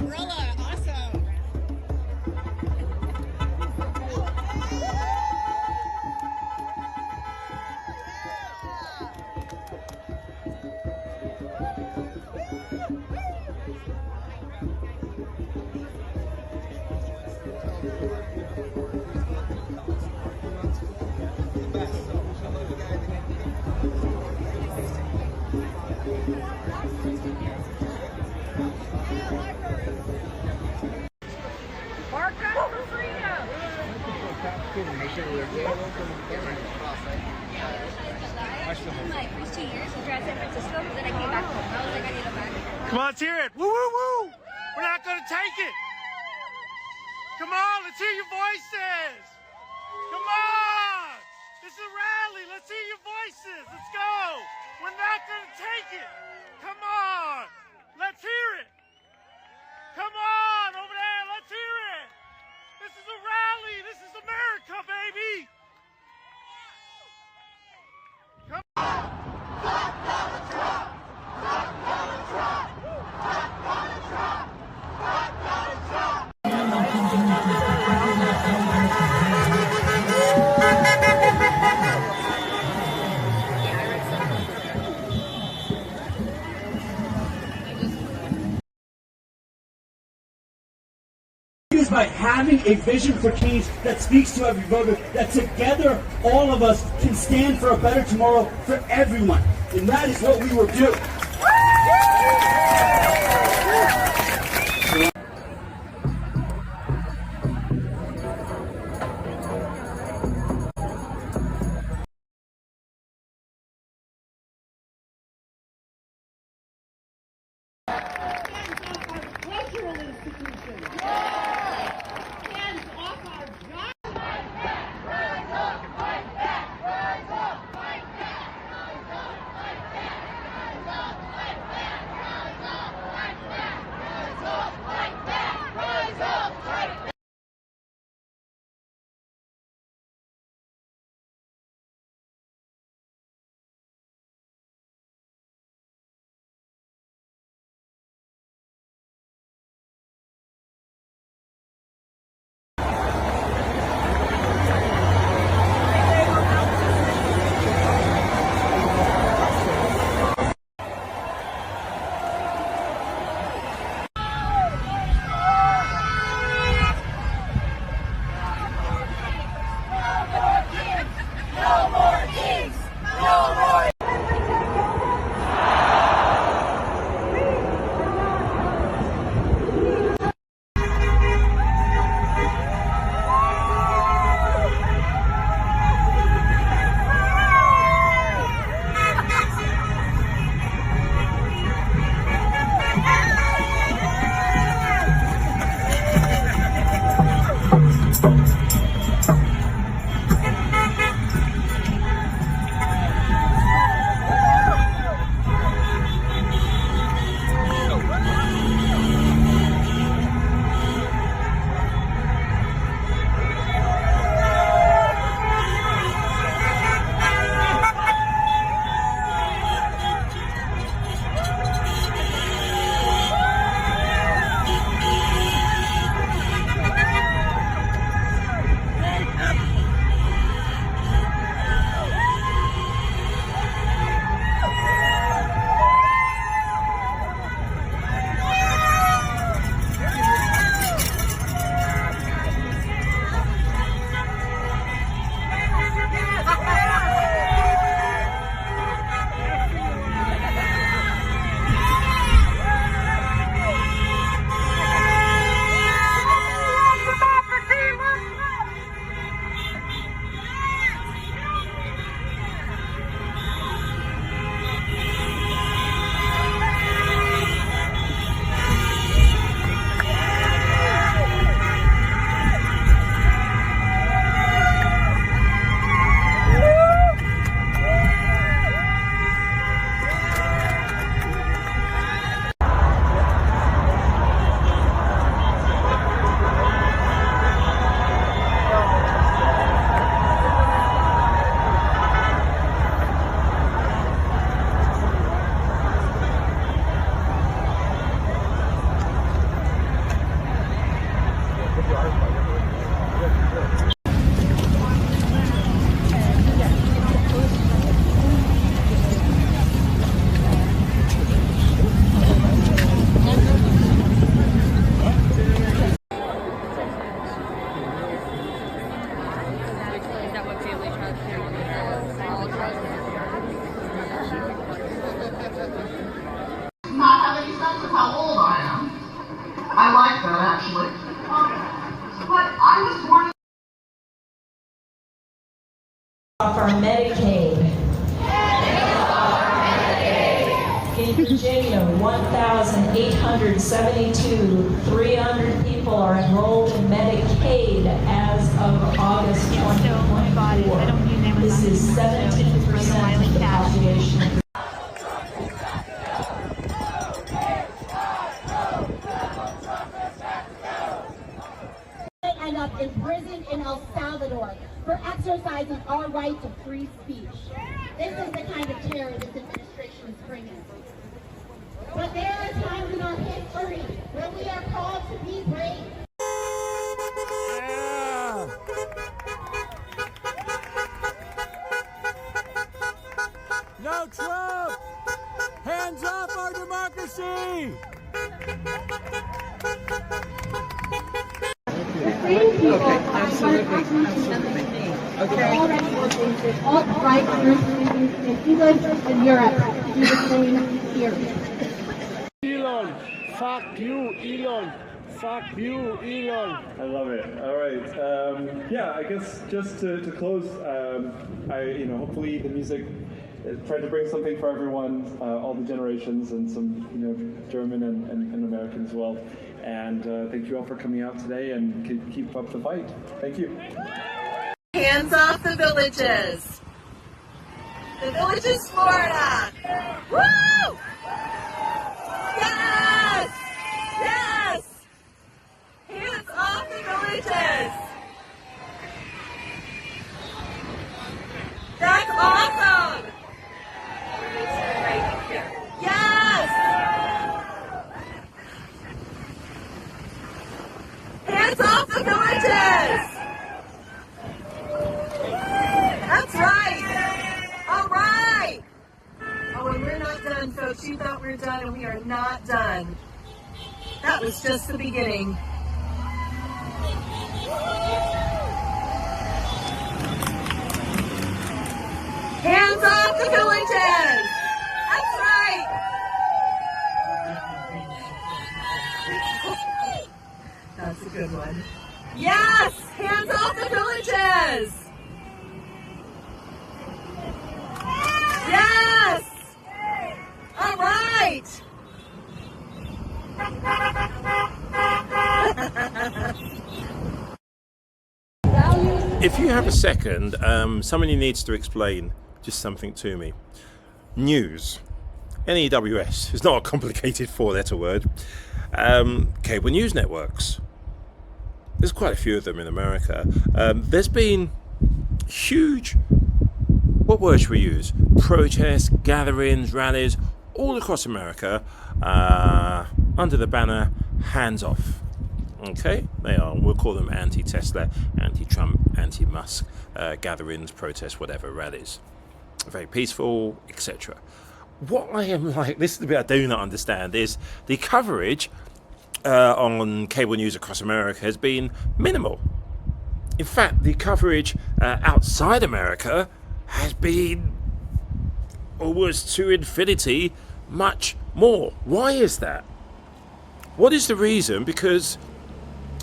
umbrella. Awesome. Bark up for freedom! Like first 2 years, we were at San Francisco, then I came back home. I was like, I need a bag. Come on, let's hear it. Woo, woo, woo. We're not going to take it. Come on, let's hear your voices. Come on. This is a rally. Let's hear your voices. Let's go. We're not going to take it. Come on. Let's hear it. Come on over there. Let's hear it. This is a rally. This is America, baby. Come on. By having a vision for change that speaks to every voter, that together all of us can stand for a better tomorrow for everyone. And that is what we will do. our Medicaid. In Virginia, 1,872, 300 people are enrolled in Medicaid as of August 2024. This is 17% of the population. End up in prison in El Salvador for exercising our right to free speech. This is the kind of terror this administration is bringing. But there are times in our history where we are called to be brave. Yeah. No Trump! Hands off our democracy! Okay, absolutely. Okay. Already working with alt-right groups in England and Europe to do the same here. Elon, fuck you, Elon. Fuck you, Elon. I love it. All right. Yeah, I guess just to close, hopefully the music tried to bring something for everyone, all the generations, and some, German and American as well. And thank you all for coming out today, and keep up the fight. Thank you. Hands off the villages. The villages, Florida. Woo! Yes! Yes! Hands off the villages. That's awesome. Right here. Yes! Hands off the villages! That's right! All right! Oh, and we're not done, folks. You thought we were done, and we are not done. That was just the beginning. Hands off the villages! That's right! That's a good one. Yes! Hands off the villages! Yes! All right! If you have a second, somebody needs to explain just something to me. News. N-E-W-S. It's not a complicated four-letter word. Cable news networks. There's quite a few of them in America. There's been huge, what word should we use? Protests, gatherings, rallies, all across America, under the banner, hands off. Okay, they are, we'll call them anti-Tesla, anti-Trump, anti-Musk, gatherings, protests, whatever, rallies. Very peaceful, etc. What I am like, this is the bit I do not understand, is the coverage on cable news across America has been minimal. In fact, the coverage outside America has been almost to infinity much more. Why is that? What is the reason? Because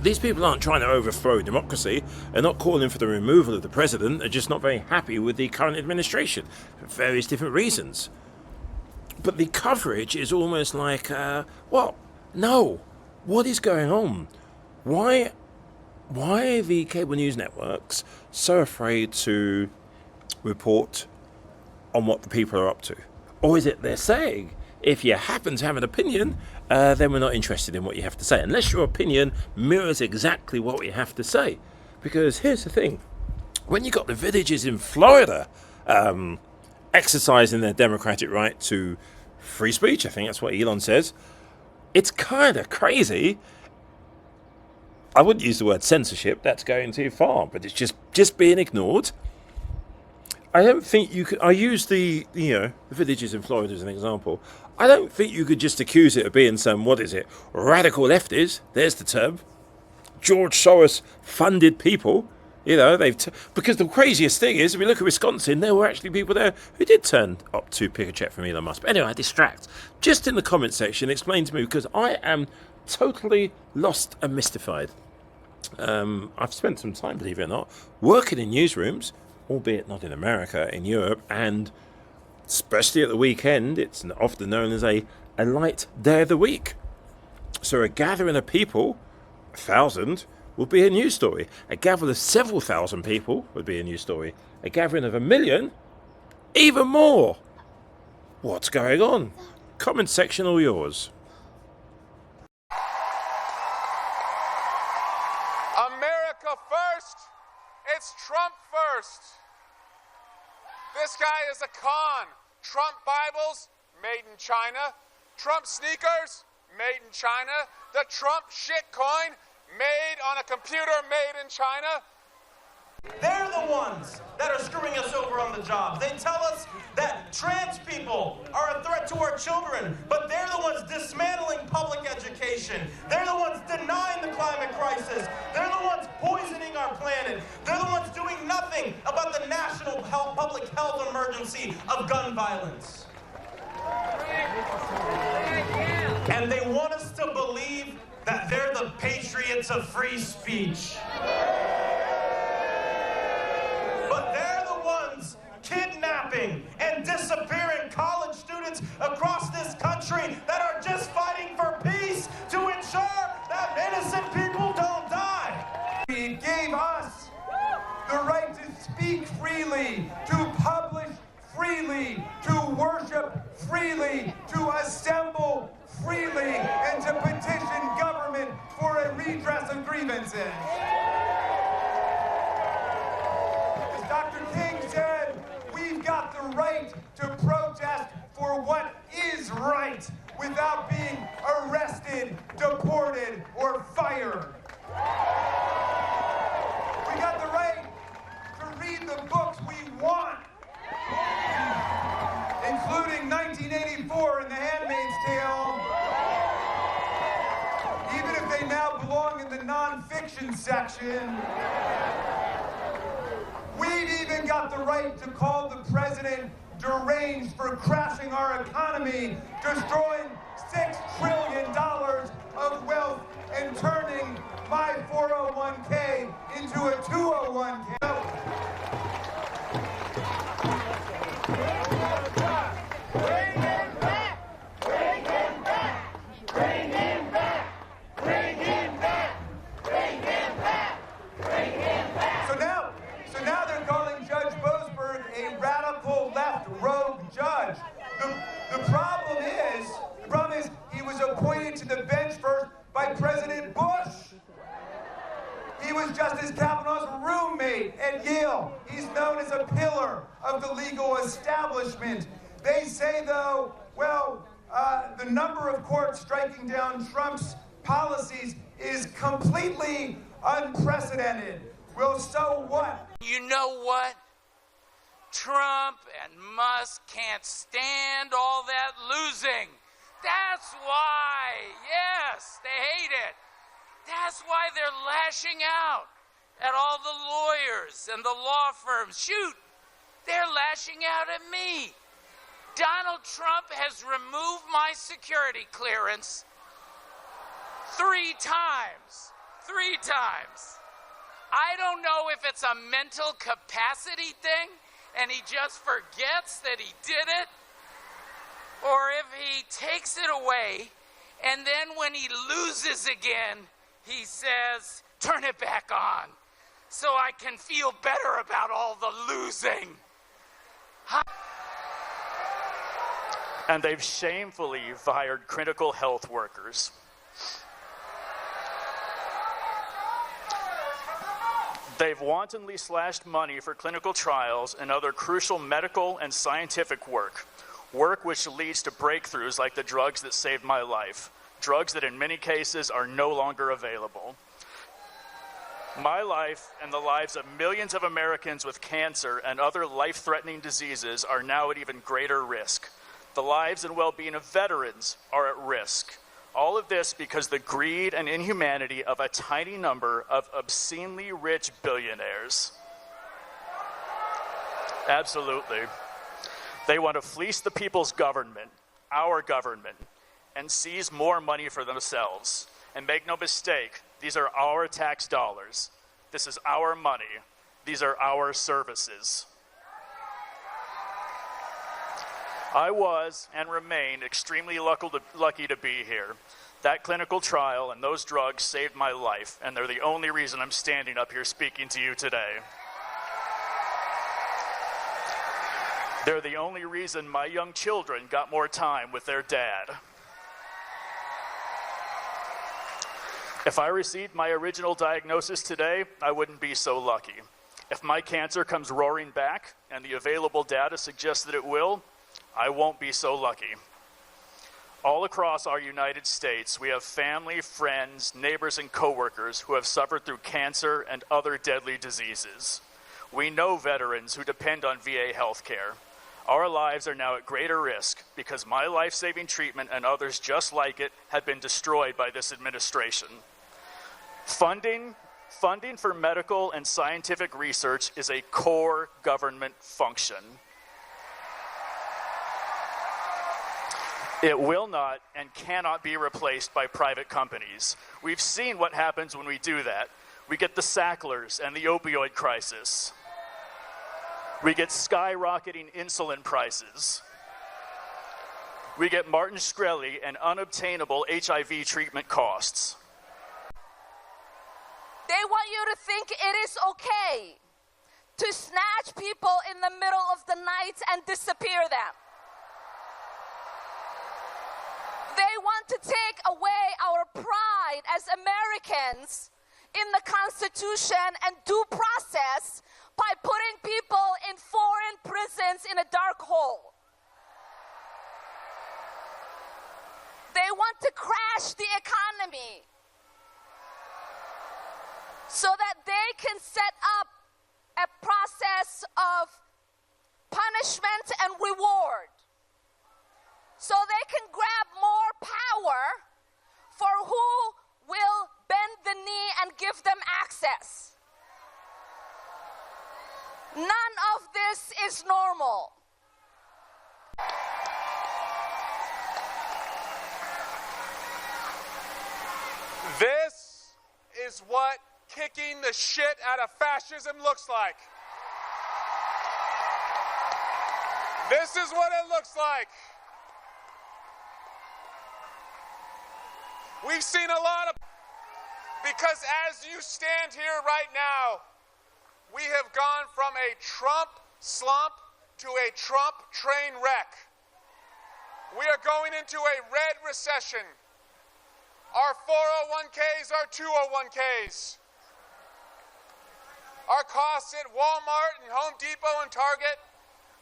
these people aren't trying to overthrow democracy. They're not calling for the removal of the president. They're just not very happy with the current administration for various different reasons. But the coverage is almost like, what? No. What is going on? Why are the cable news networks so afraid to report on what the people are up to? Or is it they're saying, if you happen to have an opinion, then we're not interested in what you have to say, unless your opinion mirrors exactly what we have to say? Because here's the thing. When you got the villages in Florida exercising their democratic right to free speech, I think that's what Elon says, it's kind of crazy. I wouldn't use the word censorship, that's going too far, but it's just being ignored. I don't think you could, I use the villages in Florida as an example. I don't think you could just accuse it of being some, what is it, radical lefties, there's the term, George Soros funded people, because the craziest thing is, if we look at Wisconsin, there were actually people there who did turn up to pick a check from Elon Musk. But anyway, I distract. Just in the comment section, explain to me, because I am totally lost and mystified. I've spent some time, believe it or not, working in newsrooms, albeit not in America, in Europe, and especially at the weekend, it's often known as a light day of the week. So a gathering of people, 1,000, would be a news story. A gathering of several thousand people would be a news story. A gathering of 1 million, even more. What's going on? Comment section all yours. America first. It's Trump first. This guy is a con. Trump Bibles, made in China. Trump sneakers, made in China. The Trump shitcoin, made on a computer made in China. They're the ones that are screwing us over on the job. They tell us that trans people are a threat to our children, but they're the ones dismantling public education. They're the ones denying the climate crisis. They're the ones poisoning our planet. They're the ones doing nothing about the national public health emergency of gun violence. And they want us to believe that they're the patriots of free speech. But they're the ones kidnapping and disappearing college students across this country that are just fighting for peace to ensure that innocent people don't die. He gave us the right to speak freely, to publish freely, to worship freely, to assemble freely, and to petition government for a redress of grievances. As Dr. King said, we've got the right to protest for what is right without being arrested, deported, or fired. We got the right to read the books we want, including 1984 and The Handmaid's Tale, even if they now belong in the nonfiction section. We've even got the right to call the president deranged for crashing our economy, destroying $6 trillion of wealth and turning my 401k into a 201k. Bring him back! Bring him back! Bring him back! Bring him back! Bring him back! Bring him back! So now they're calling Judge Boasberg a radical left rogue judge. The problem is he was appointed to the bench first by President Bush. He was Justice Kavanaugh's roommate at Yale. He's known as a pillar of the legal establishment. They say, though, the number of courts striking down Trump's policies is completely unprecedented. Well, so what? You know what? Trump and Musk can't stand all that losing. That's why. Yes, they hate it. That's why they're lashing out at all the lawyers and the law firms. Shoot, they're lashing out at me. Donald Trump has removed my security clearance 3 times. 3 times. I don't know if it's a mental capacity thing and he just forgets that he did it, or if he takes it away and then when he loses again, he says, turn it back on so I can feel better about all the losing. And they've shamefully fired critical health workers. They've wantonly slashed money for clinical trials and other crucial medical and scientific work which leads to breakthroughs like the drugs that saved my life, drugs that in many cases are no longer available. My life and the lives of millions of Americans with cancer and other life-threatening diseases are now at even greater risk. The lives and well-being of veterans are at risk. All of this because the greed and inhumanity of a tiny number of obscenely rich billionaires. Absolutely. They want to fleece the people's government, our government, and seize more money for themselves. And make no mistake, these are our tax dollars. This is our money. These are our services. I was and remain extremely lucky to be here. That clinical trial and those drugs saved my life, and they're the only reason I'm standing up here speaking to you today. They're the only reason my young children got more time with their dad. If I received my original diagnosis today, I wouldn't be so lucky. If my cancer comes roaring back, and the available data suggests that it will, I won't be so lucky. All across our United States, we have family, friends, neighbors, and coworkers who have suffered through cancer and other deadly diseases. We know veterans who depend on VA health care. Our lives are now at greater risk because my life-saving treatment and others just like it have been destroyed by this administration. Funding for medical and scientific research is a core government function. It will not and cannot be replaced by private companies. We've seen what happens when we do that. We get the Sacklers and the opioid crisis. We get skyrocketing insulin prices. We get Martin Shkreli and unobtainable HIV treatment costs. They want you to think it is okay to snatch people in the middle of the night and disappear them. They want to take away our pride as Americans in the Constitution and due process by putting people in foreign prisons in a dark hole. They want to crash the economy so that they can set up a process of punishment and reward, so they can grab more power for who will bend the knee and give them access. None of this is normal. This is what kicking the shit out of fascism looks like. This is what it looks like. We've seen a lot of... Because as you stand here right now, we have gone from a Trump slump to a Trump train wreck. We are going into a red recession. Our 401ks are 201ks. Our costs at Walmart and Home Depot and Target,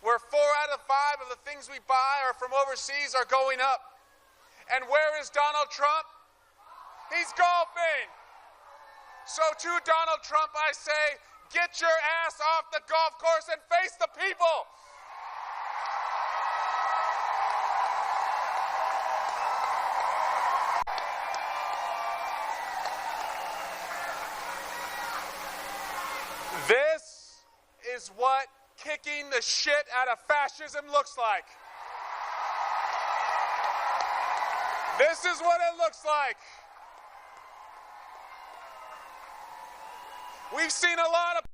where 4 out of 5 of the things we buy are from overseas, are going up. And where is Donald Trump? He's golfing. So to Donald Trump, I say, get your ass off the golf course and face the people. This is what kicking the shit out of fascism looks like. This is what it looks like. We've seen a lot of...